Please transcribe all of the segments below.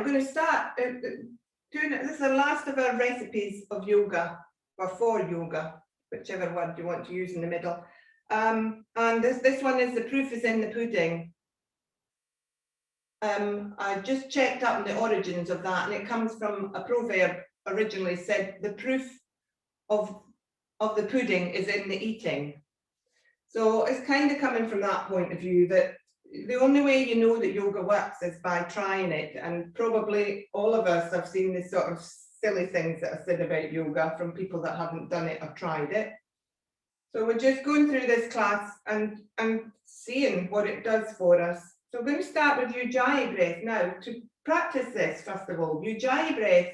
we're going to start doing it. This is the last of our recipes of yoga, or for yoga, whichever word you want to use in the middle. And this one is the proof is in the pudding. I just checked up on the origins of that, and it comes from a proverb originally said, the proof of the pudding is in the eating. So it's kind of coming from that point of view, that the only way you know that yoga works is by trying it. And probably all of us have seen this sort of silly things that are said about yoga from people that haven't done it or tried it. So we're just going through this class and seeing what it does for us. So we're going to start with Ujjayi breath. Now, to practice this, first of all, Ujjayi breath,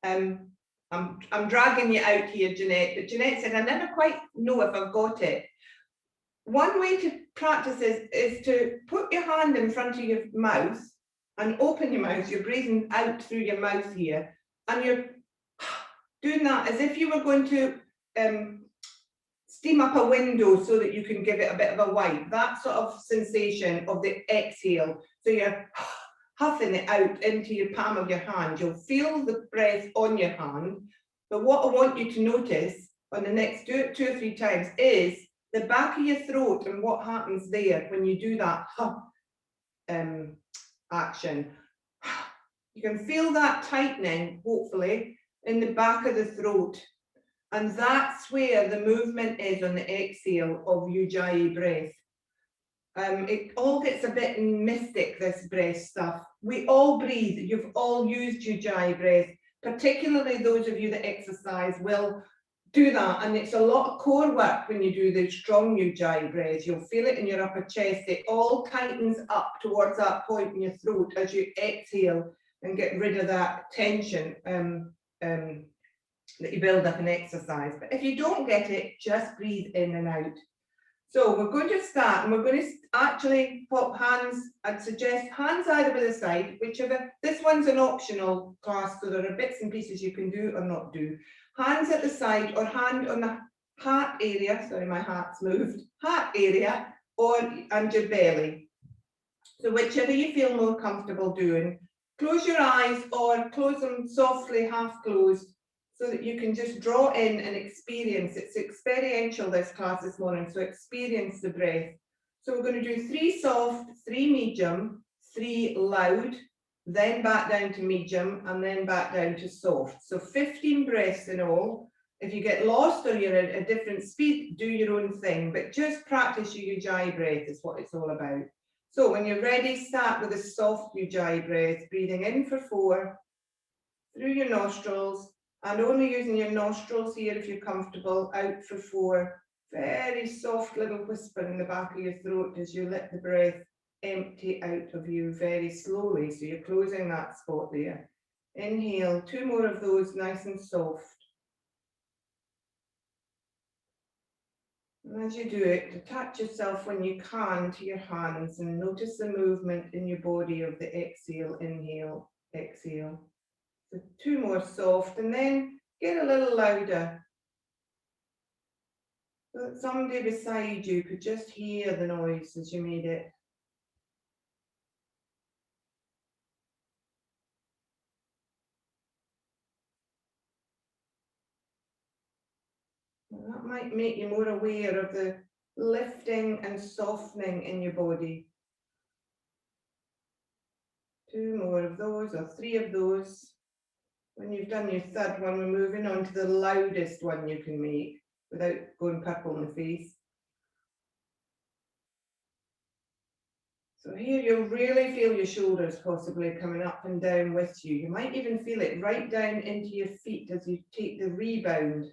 I'm dragging you out here, Jeanette, but Jeanette said, I never quite know if I've got it. One way to practice this is to put your hand in front of your mouth and open your mouth. You're breathing out through your mouth here, and you're doing that as if you were going to steam up a window so that you can give it a bit of a wipe. That sort of sensation of the exhale. So you're huffing it out into your palm of your hand. You'll feel the breath on your hand. But what I want you to notice on the next two or three times is the back of your throat and what happens there when you do that action. You can feel that tightening, hopefully, in the back of the throat. And that's where the movement is on the exhale of Ujjayi breath. It all gets a bit mystic, this breath stuff. We all breathe. You've all used Ujjayi breath, particularly those of you that exercise will do that. And it's a lot of core work when you do the strong Ujjayi breath. You'll feel it in your upper chest. It all tightens up towards that point in your throat as you exhale and get rid of that tension that you build up in exercise. But if you don't get it, just breathe in and out. So we're going to start, and we're going to actually put hands, I'd suggest hands either by the side, whichever. This one's an optional class, so there are bits and pieces you can do or not do. Hands at the side, or hand on the heart area, sorry, my heart's moved, heart area, and your belly. So whichever you feel more comfortable doing. Close your eyes or close them softly, half closed, so that you can just draw in and experience. It's experiential, this class this morning, so experience the breath. So we're going to do 3 soft, 3 medium, 3 loud, then back down to medium, and then back down to soft. So 15 breaths in all. If you get lost or you're at a different speed, do your own thing, but just practice your Ujjayi breath is what it's all about. So when you're ready, start with a soft Ujjayi breath, breathing in for 4, through your nostrils, and only using your nostrils here if you're comfortable, out for 4. Very soft little whisper in the back of your throat as you let the breath empty out of you very slowly. So you're closing that spot there. Inhale, 2 more of those, nice and soft. And as you do it, attach yourself when you can to your hands and notice the movement in your body of the exhale, inhale, exhale. So 2 more soft, and then get a little louder, so that somebody beside you could just hear the noise as you made it. And that might make you more aware of the lifting and softening in your body. 2 more of those, or 3 of those. When you've done your 3rd one, we're moving on to the loudest one you can make without going purple in the face. So here you'll really feel your shoulders possibly coming up and down with you. You might even feel it right down into your feet as you take the rebound.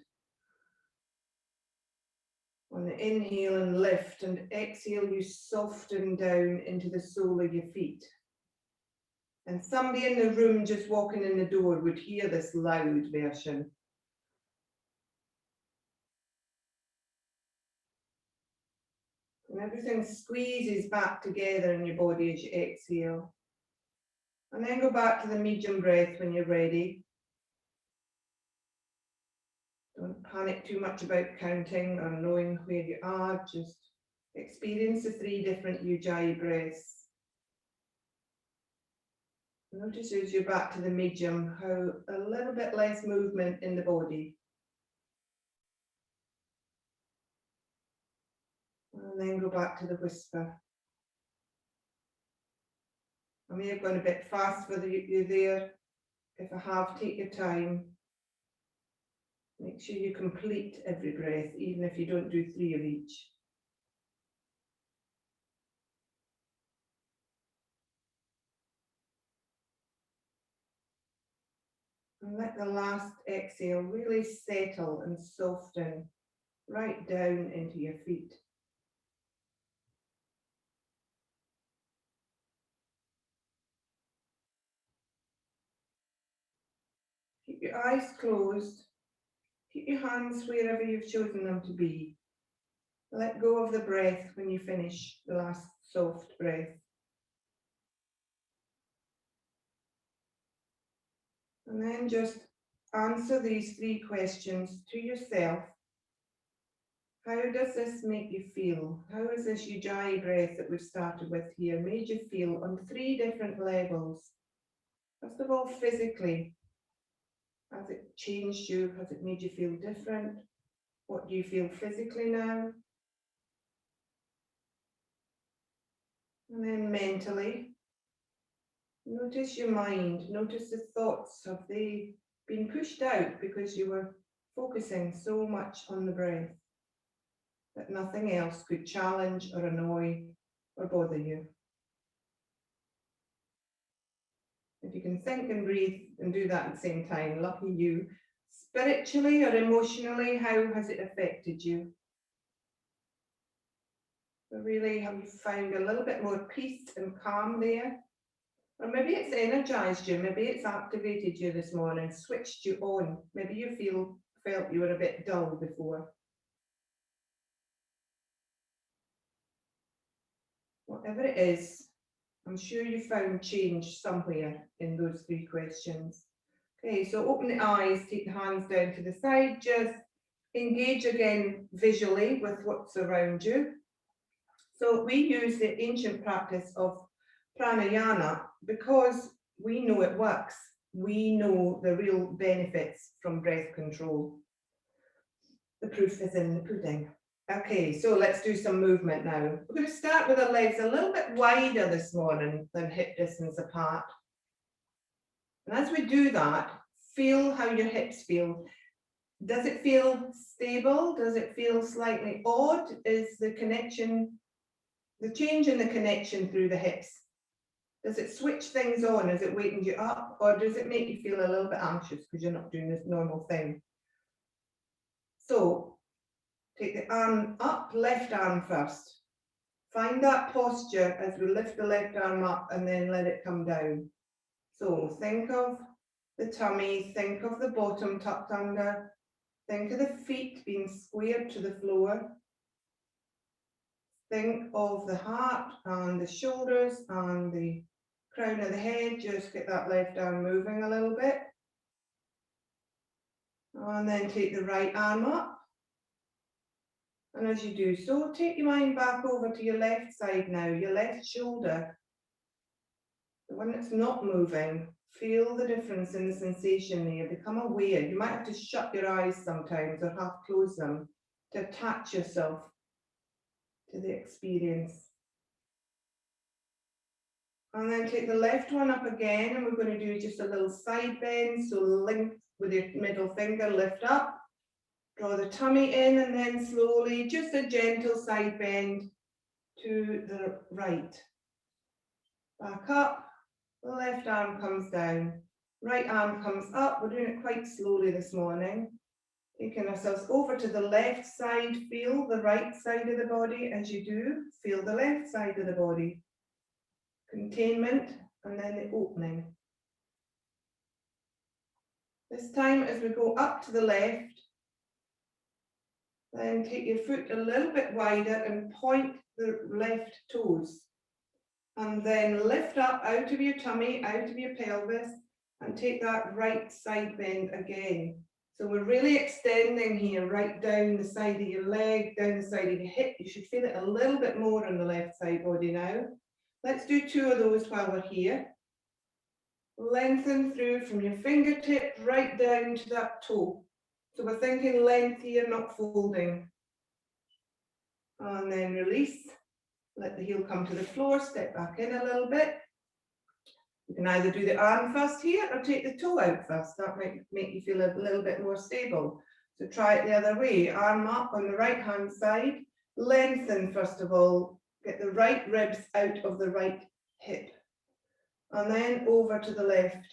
On the inhale and lift, and exhale, you soften down into the sole of your feet. And somebody in the room just walking in the door would hear this loud version. And everything squeezes back together in your body as you exhale. And then go back to the medium breath when you're ready. Don't panic too much about counting or knowing where you are. Just experience the 3 different Ujjayi breaths. Notice as you're back to the medium, how a little bit less movement in the body. And then go back to the whisper. I may have gone a bit fast for you there. If I have, take your time. Make sure you complete every breath, even if you don't do 3 of each. And let the last exhale really settle and soften right down into your feet. Keep your eyes closed. Keep your hands wherever you've chosen them to be. Let go of the breath when you finish the last soft breath. And then just answer these 3 questions to yourself. How does this make you feel? How has this Ujjayi breath that we've started with here made you feel on 3 different levels? First of all, physically. Has it changed you? Has it made you feel different? What do you feel physically now? And then mentally, notice your mind, notice the thoughts. Have they been pushed out because you were focusing so much on the breath that nothing else could challenge or annoy or bother you? If you can think and breathe and do that at the same time, lucky you. Spiritually or emotionally, how has it affected you? So really, have you found a little bit more peace and calm there? Or maybe it's energized you, maybe it's activated you this morning, switched you on. Maybe you felt you were a bit dull before. Whatever it is, I'm sure you found change somewhere in those 3 questions. Okay, so open the eyes, take the hands down to the side, just engage again visually with what's around you. So we use the ancient practice of pranayama because we know it works. We know the real benefits from breath control. The proof is in the pudding. Okay, so let's do some movement now. We're going to start with our legs a little bit wider this morning than hip distance apart. And as we do that, feel how your hips feel. Does it feel stable? Does it feel slightly odd? Is the connection, the change in the connection through the hips, does it switch things on? Is it waking you up? Or does it make you feel a little bit anxious because you're not doing this normal thing? So take the arm up, left arm first. Find that posture as we lift the left arm up and then let it come down. So think of the tummy, think of the bottom tucked under, think of the feet being squared to the floor. Think of the heart and the shoulders and the crown of the head. Just get that left arm moving a little bit. And then take the right arm up. And as you do so, take your mind back over to your left side now, your left shoulder. The one that's not moving. Feel the difference in the sensation there. Become aware. You might have to shut your eyes sometimes or half close them to attach yourself to the experience. And then take the left one up again, and we're going to do just a little side bend. So link with your middle finger, lift up, draw the tummy in, and then slowly, just a gentle side bend to the right. Back up, the left arm comes down, right arm comes up. We're doing it quite slowly this morning. Taking ourselves over to the left side, feel the right side of the body. As you do, feel the left side of the body. Containment, and then the opening. This time, as we go up to the left, then take your foot a little bit wider and point the left toes. And then lift up out of your tummy, out of your pelvis, and take that right side bend again. So we're really extending here, right down the side of your leg, down the side of your hip. You should feel it a little bit more on the left side body now. Let's do 2 of those while we're here. Lengthen through from your fingertip right down to that toe. So we're thinking length here, not folding. And then release. Let the heel come to the floor, step back in a little bit. You can either do the arm first here or take the toe out first. That might make you feel a little bit more stable. So try it the other way. Arm up on the right hand side. Lengthen first of all. Get the right ribs out of the right hip. And then over to the left.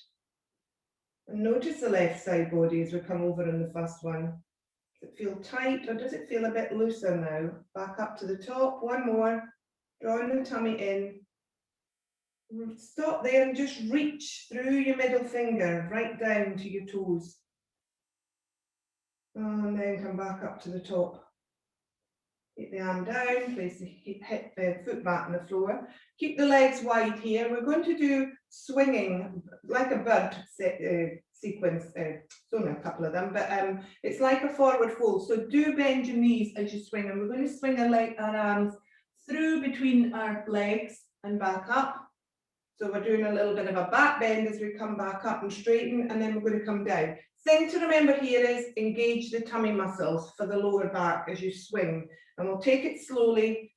And notice the left side body as we come over in the first one. Does it feel tight or does it feel a bit looser now? Back up to the top. One more. Drawing the tummy in. Stop there and just reach through your middle finger right down to your toes. And then come back up to the top. Keep the arm down, place the foot back on the floor. Keep the legs wide here. We're going to do swinging, like a bird sequence. It's only a couple of them, but it's like a forward fold. So do bend your knees as you swing. And we're going to swing our arms through between our legs and back up. So we're doing a little bit of a back bend as we come back up and straighten, and then we're going to come down. Thing to remember here is engage the tummy muscles for the lower back as you swing, and we'll take it slowly.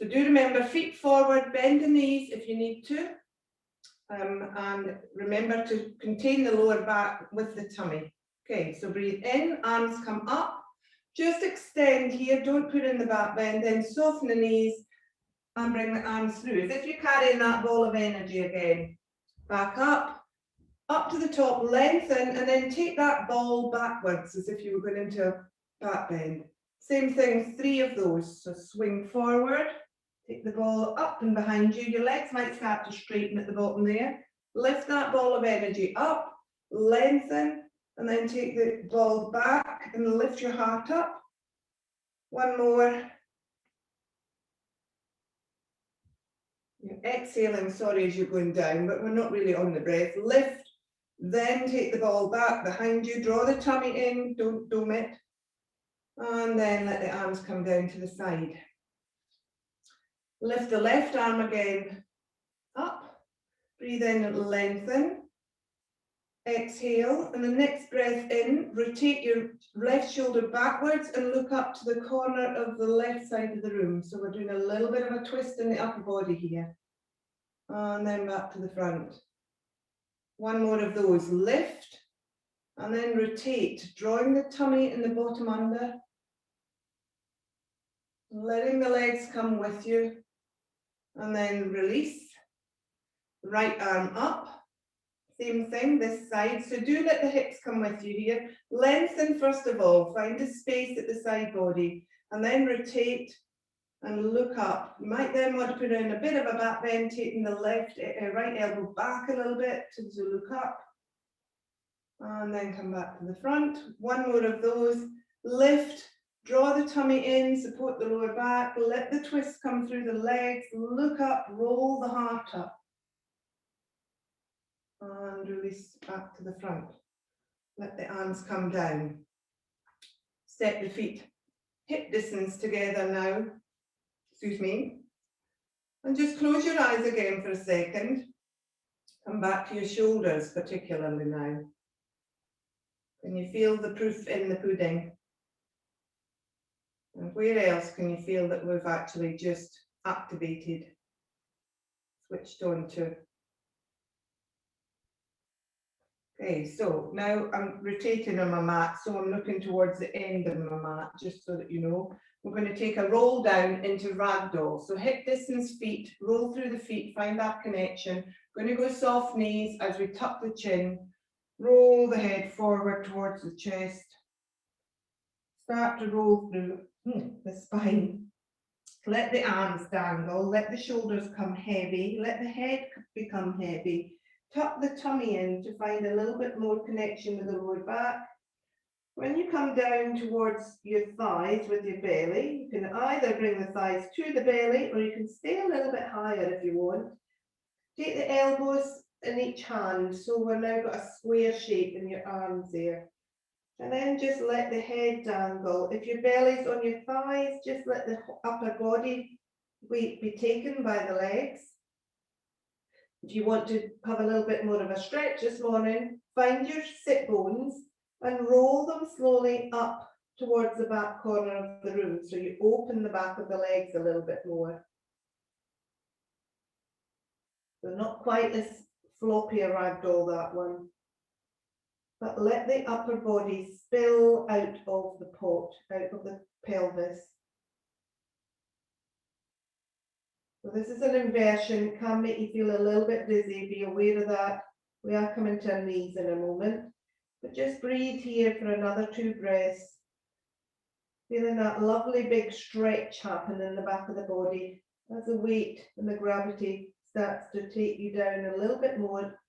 So do remember, feet forward, bend the knees if you need to, and remember to contain the lower back with the tummy. Okay, so breathe in, arms come up, just extend here, don't put in the back bend, then soften the knees, and bring the arms through, as if you're carrying that ball of energy again. Back up to the top, lengthen, and then take that ball backwards, as if you were going into a back bend. Same thing, 3 of those. So swing forward, take the ball up and behind you. Your legs might start to straighten at the bottom there. Lift that ball of energy up, lengthen, and then take the ball back and lift your heart up. One more. You're exhaling, sorry, as you're going down, but we're not really on the breath. Lift, then take the ball back behind you, draw the tummy in, don't dome it, and then let the arms come down to the side. Lift the left arm again up, breathe in, lengthen, exhale, and the next breath in, rotate your left shoulder backwards and look up to the corner of the left side of the room. So we're doing a little bit of a twist in the upper body here. And then back to the front. One more of those, lift, and then rotate, drawing the tummy and the bottom under. Letting the legs come with you, and then release. Right arm up. Same thing, this side. So do let the hips come with you here. Lengthen first of all, find a space at the side body, and then rotate and look up. You might then want to put in a bit of a back bend, taking the right elbow back a little bit to look up. And then come back to the front. One more of those. Lift, draw the tummy in, support the lower back, let the twist come through the legs, look up, roll the heart up. And release back to the front. Let the arms come down. Step the feet hip distance together now. Excuse me. And just close your eyes again for a second. Come back to your shoulders particularly now. Can you feel the proof in the pudding? And where else can you feel that we've actually just activated, switched on to? Okay, so now I'm rotating on my mat, so I'm looking towards the end of my mat, just so that you know. We're going to take a roll down into ragdoll. So hip distance feet, roll through the feet, find that connection. Going to go soft knees as we tuck the chin, roll the head forward towards the chest. Start to roll through the spine. Let the arms dangle, let the shoulders come heavy, let the head become heavy. Tuck the tummy in to find a little bit more connection with the lower back. When you come down towards your thighs with your belly, you can either bring the thighs to the belly or you can stay a little bit higher if you want. Take the elbows in each hand, so we've now got a square shape in your arms there. And then just let the head dangle. If your belly's on your thighs, just let the upper body weight be taken by the legs. If you want to have a little bit more of a stretch this morning, find your sit bones and roll them slowly up towards the back corner of the room. So you open the back of the legs a little bit more. They're not quite as floppy a ragdoll, that one. But let the upper body spill out of the pot, out of the pelvis. So this is an inversion. It can make you feel a little bit dizzy. Be aware of that. We are coming to our knees in a moment. But just breathe here for another 2 breaths. Feeling that lovely big stretch happen in the back of the body as the weight and the gravity starts to take you down a little bit more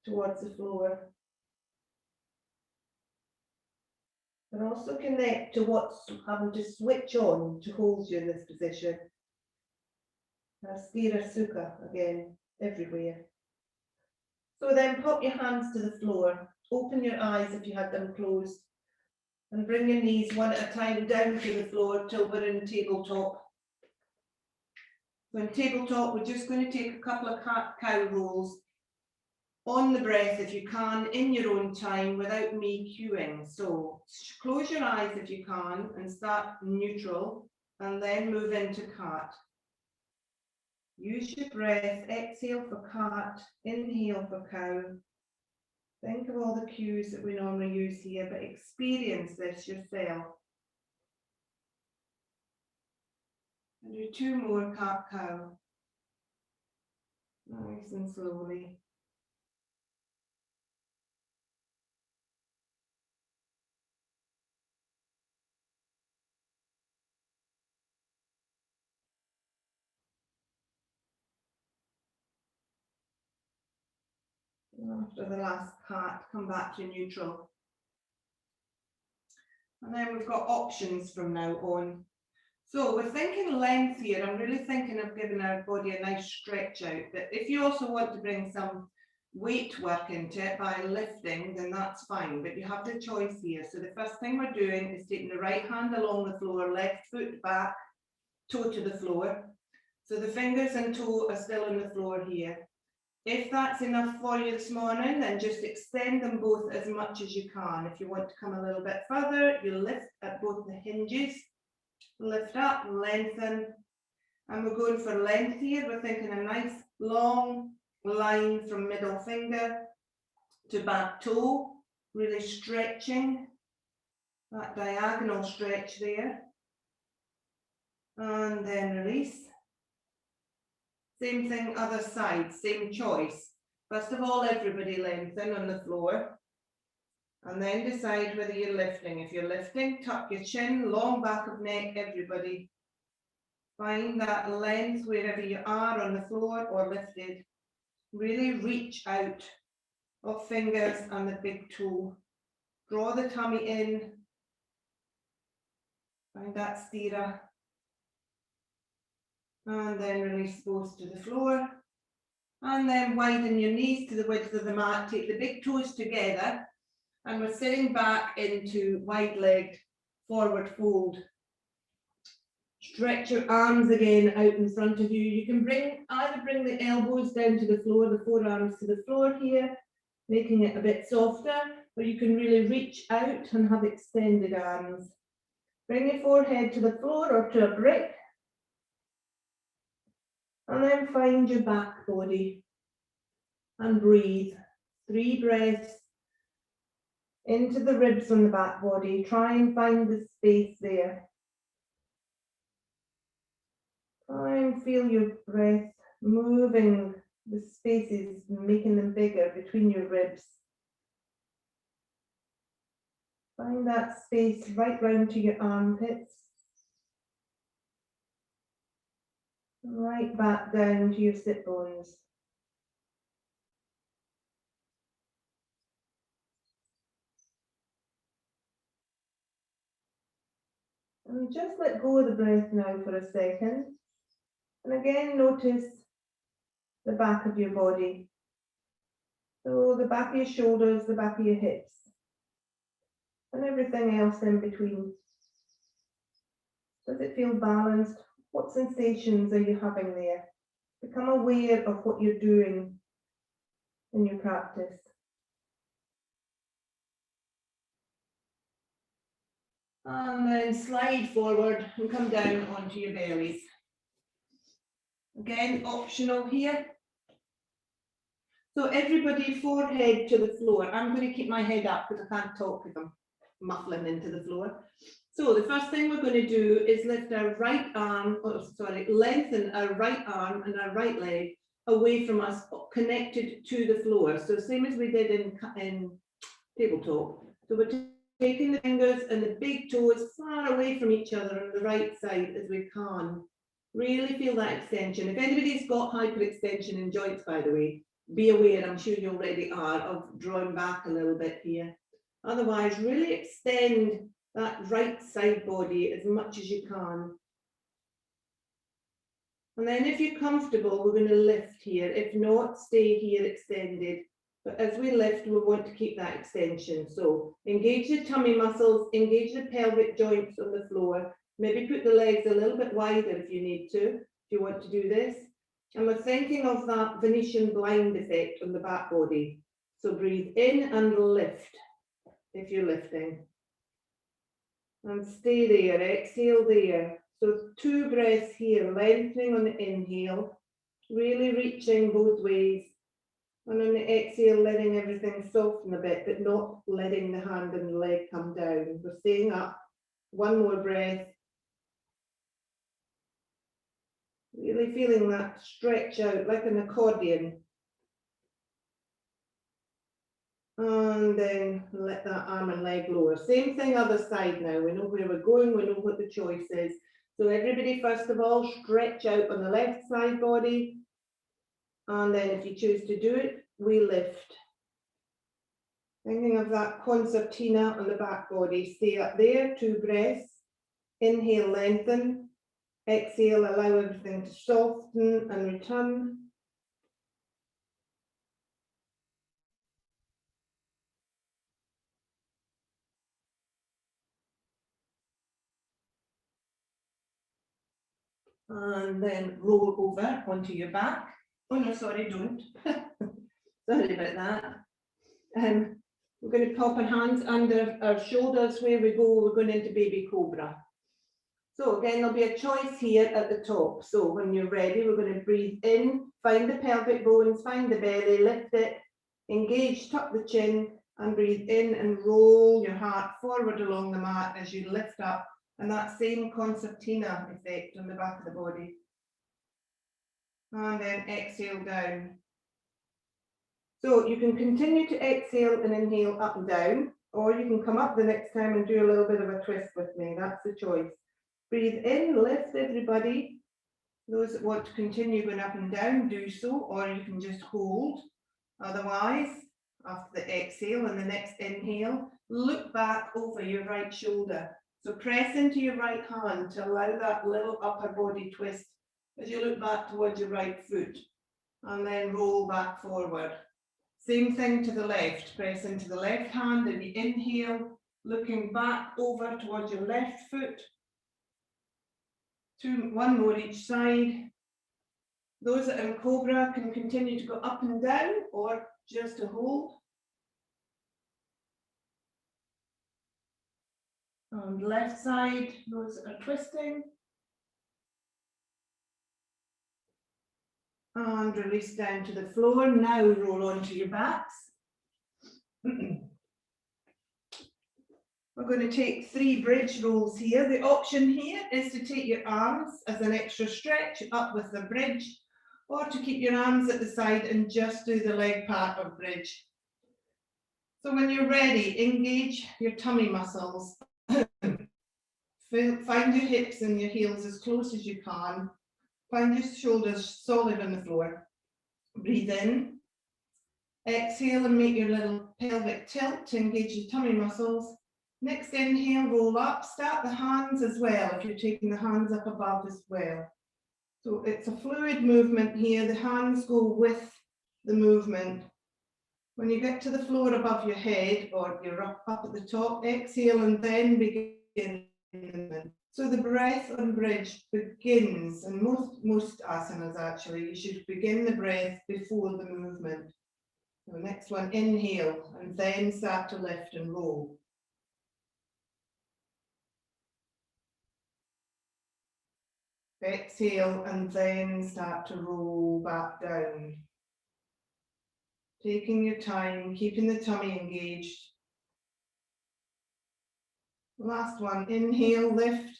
towards the floor. And also connect to what's having to switch on to hold you in this position. Stira Sukha again, everywhere. So then pop your hands to the floor, open your eyes if you had them closed, and bring your knees one at a time down to the floor till we're in tabletop. So in tabletop, we're just going to take a couple of cat-cow rolls on the breath if you can, in your own time, without me cueing. So close your eyes if you can and start neutral, and then move into cat. Use your breath, exhale for cat, inhale for cow. Think of all the cues that we normally use here, but experience this yourself. And do 2 more cat cow. Nice and slowly. After the last cat, come back to neutral. And then we've got options from now on. So we're thinking length here. I'm really thinking of giving our body a nice stretch out. But if you also want to bring some weight work into it by lifting, then that's fine. But you have the choice here. So the first thing we're doing is taking the right hand along the floor, left foot back, toe to the floor. So the fingers and toe are still on the floor here. If that's enough for you this morning, then just extend them both as much as you can. If you want to come a little bit further, you lift at both the hinges, lift up, lengthen, and we're going for length here. We're thinking a nice long line from middle finger to back toe, really stretching that diagonal stretch there, and then release. Same thing, other side, same choice. First of all, everybody lengthen on the floor, and then decide whether you're lifting. If you're lifting, tuck your chin, long back of neck, everybody. Find that length wherever you are on the floor or lifted. Really reach out of fingers and the big toe. Draw the tummy in. Find that stira. And then release both to the floor. And then widen your knees to the width of the mat. Take the big toes together. And we're sitting back into wide-legged forward fold. Stretch your arms again out in front of you. You can either bring the elbows down to the floor, the forearms to the floor here, making it a bit softer, or you can really reach out and have extended arms. Bring your forehead to the floor or to a brick. And then find your back body and breathe. 3 breaths into the ribs on the back body. Try and find the space there. Try and feel your breath moving the spaces, making them bigger between your ribs. Find that space right round to your armpits. Right back down to your sit bones. And just let go of the breath now for a second. And again, notice the back of your body. So the back of your shoulders, the back of your hips, and everything else in between. Does it feel balanced? What sensations are you having there? Become aware of what you're doing in your practice. And then slide forward and come down onto your bellies. Again, optional here. So everybody, forehead to the floor. I'm going to keep my head up because I can't talk because I'm muffling into the floor. So the first thing we're going to do is lift our right arm, lengthen our right arm and our right leg away from us, connected to the floor. So same as we did in tabletop. So we're taking the fingers and the big toes far away from each other on the right side as we can. Really feel that extension. If anybody's got hyperextension in joints, by the way, be aware, I'm sure you already are, of drawing back a little bit here. Otherwise, really extend that right side body as much as you can. And then if you're comfortable, we're going to lift here. If not, stay here extended. But as we lift, we want to keep that extension. So engage the tummy muscles, engage the pelvic joints on the floor. Maybe put the legs a little bit wider if you need to, if you want to do this. And we're thinking of that Venetian blind effect on the back body. So breathe in and lift if you're lifting. And stay there, exhale there. So 2 breaths here, lengthening on the inhale, really reaching both ways. And on the exhale, letting everything soften a bit, but not letting the hand and the leg come down. We're staying up. 1 more breath. Really feeling that stretch out like an accordion. And then let that arm and leg lower. Same thing other side now. We know where we're going, we know what the choice is. So everybody, first of all, stretch out on the left side body. And then if you choose to do it, we lift. Thinking of that concertina on the back body. Stay up there, 2 breaths. Inhale, lengthen. Exhale, allow everything to soften and return. And then roll over onto your back. Oh no, sorry, don't. Sorry about that. We're going to pop our hands under our shoulders where we go. We're going into baby cobra. So again, there'll be a choice here at the top. So when you're ready, we're going to breathe in, find the pelvic bones, find the belly, lift it, engage, tuck the chin, and breathe in and roll your heart forward along the mat as you lift up. And that same concertina effect on the back of the body. And then exhale down. So you can continue to exhale and inhale up and down, or you can come up the next time and do a little bit of a twist with me. That's the choice. Breathe in, lift everybody. Those that want to continue going up and down, do so, or you can just hold. Otherwise, after the exhale and the next inhale, look back over your right shoulder. So press into your right hand to allow that little upper body twist as you look back towards your right foot, and then roll back forward. Same thing to the left, press into the left hand and you inhale, looking back over towards your left foot. 1 more each side. Those that are in cobra can continue to go up and down or just to hold. And left side, those that are twisting. And release down to the floor. Now roll onto your backs. We're going to take 3 bridge rolls here. The option here is to take your arms as an extra stretch up with the bridge, or to keep your arms at the side and just do the leg part of bridge. So when you're ready, engage your tummy muscles. Find your hips and your heels as close as you can. Find your shoulders solid on the floor. Breathe in. Exhale and make your little pelvic tilt to engage your tummy muscles. Next inhale, roll up. Start the hands as well if you're taking the hands up above as well. So it's a fluid movement here. The hands go with the movement. When you get to the floor above your head or you're up at the top, exhale and then begin. So the breath on bridge begins, and most asanas actually, you should begin the breath before the movement. So next one, inhale, and then start to lift and roll. Exhale, and then start to roll back down. Taking your time, keeping the tummy engaged. Last one, inhale, lift.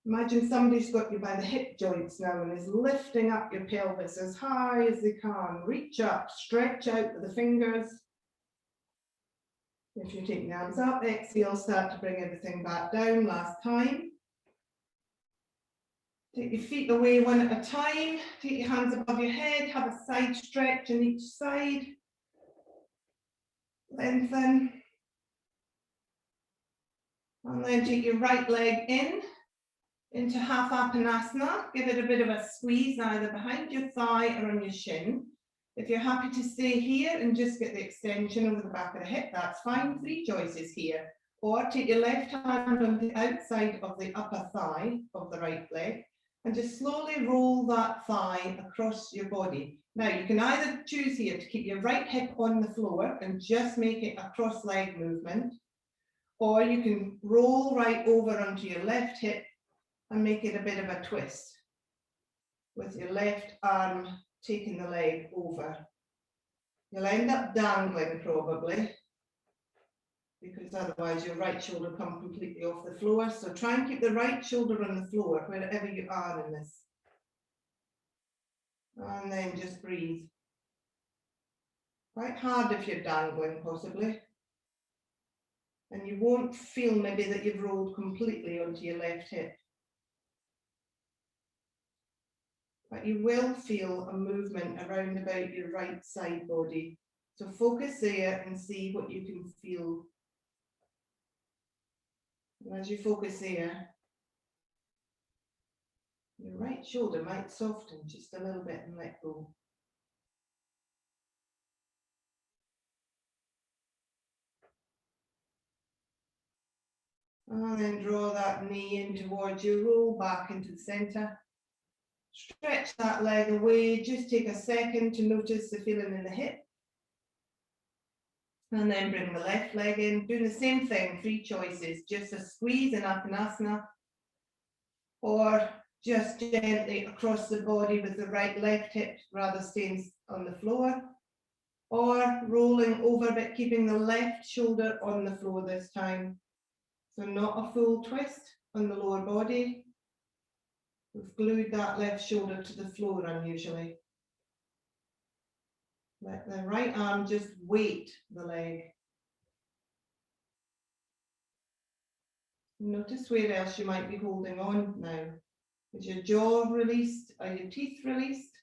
Imagine somebody's got you by the hip joints now and is lifting up your pelvis as high as they can. Reach up, stretch out with the fingers. If you're taking the arms up, exhale, start to bring everything back down. Last time. Take your feet away one at a time. Take your hands above your head. Have a side stretch on each side. Lengthen. And then take your right leg in, into half Apanasana. Give it a bit of a squeeze either behind your thigh or on your shin. If you're happy to stay here and just get the extension over the back of the hip, that's fine. 3 choices here. Or take your left hand on the outside of the upper thigh of the right leg and just slowly roll that thigh across your body. Now you can either choose here to keep your right hip on the floor and just make it a cross leg movement, or you can roll right over onto your left hip and make it a bit of a twist with your left arm taking the leg over. You'll end up dangling probably, because otherwise your right shoulder comes completely off the floor. So try and keep the right shoulder on the floor wherever you are in this. And then just breathe. Quite hard if you're dangling possibly. And you won't feel maybe that you've rolled completely onto your left hip. But you will feel a movement around about your right side body. So focus there and see what you can feel. And as you focus there, your right shoulder might soften just a little bit and let go. And then draw that knee in towards you, roll back into the centre. Stretch that leg away, just take a second to notice the feeling in the hip. And then bring the left leg in, doing the same thing, 3 choices, just a squeeze in Apanasana, or just gently across the body with the right left hip rather staying on the floor, or rolling over but keeping the left shoulder on the floor this time. So not a full twist on the lower body. We've glued that left shoulder to the floor unusually. Let the right arm just weight the leg. Notice where else you might be holding on now. Is your jaw released? Are your teeth released?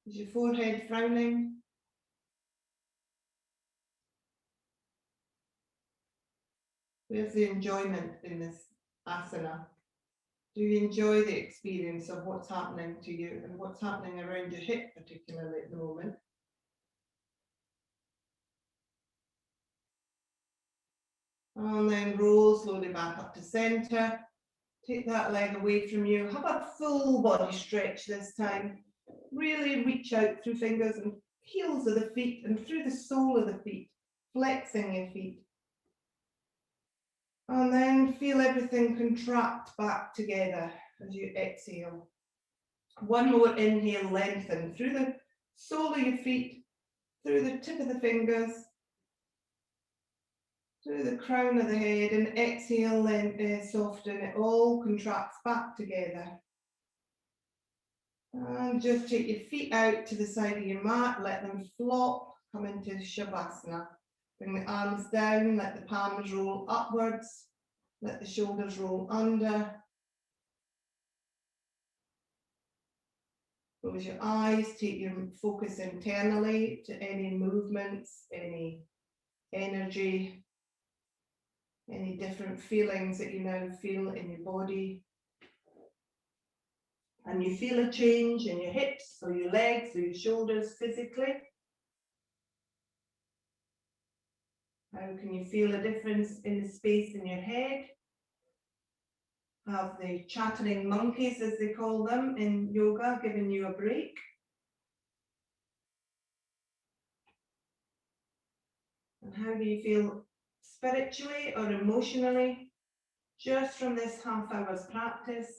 Is your forehead frowning? Where's the enjoyment in this asana? Do you enjoy the experience of what's happening to you and what's happening around your hip, particularly at the moment? And then roll slowly back up to center. Take that leg away from you. Have a full body stretch this time. Really reach out through fingers and heels of the feet and through the sole of the feet, flexing your feet. And then feel everything contract back together as you exhale. One more inhale, lengthen through the sole of your feet, through the tip of the fingers, through the crown of the head, and exhale, soften. It all contracts back together. And just take your feet out to the side of your mat, let them flop, come into Shavasana. Bring the arms down, let the palms roll upwards, let the shoulders roll under. Close your eyes, take your focus internally to any movements, any energy, any different feelings that you now feel in your body. And you feel a change in your hips or your legs or your shoulders physically. How can you feel a difference in the space in your head? have the chattering monkeys, as they call them in yoga, giving you a break. And how do you feel spiritually or emotionally just from this half hour's practice?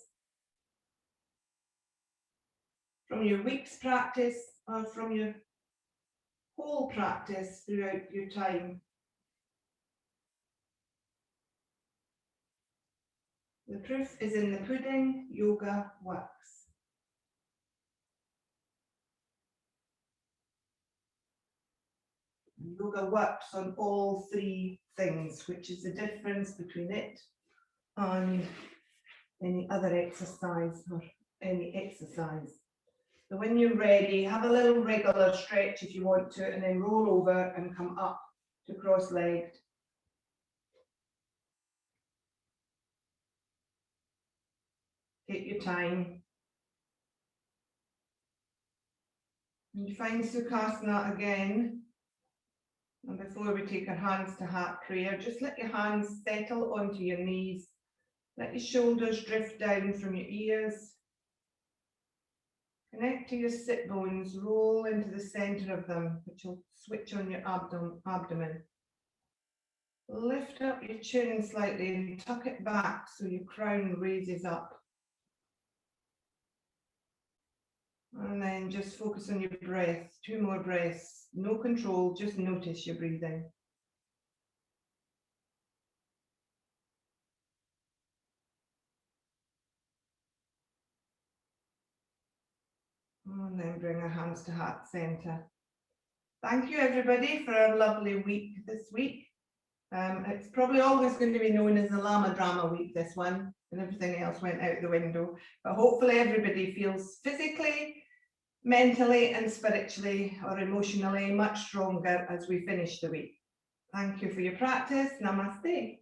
From your week's practice or from your whole practice throughout your time? The proof is in the pudding. Yoga works. Yoga works on all three things, which is the difference between it and any other exercise or any exercise. So when you're ready, have a little regular stretch if you want to, and then roll over and come up to cross-legged. Take your time. And you find Sukhasana again. And before we take our hands to heart prayer, just let your hands settle onto your knees. Let your shoulders drift down from your ears. Connect to your sit bones, roll into the center of them, which will switch on your abdomen. Lift up your chin slightly and tuck it back so your crown raises up. And then just focus on your breath. 2 more breaths. No control, just notice your breathing. And then bring our hands to heart center. Thank you everybody for a lovely week this week. It's probably always going to be known as the Lama Drama week, this one, and everything else went out the window. But hopefully everybody feels physically, mentally and spiritually or emotionally much stronger as we finish the week. Thank you for your practice. Namaste.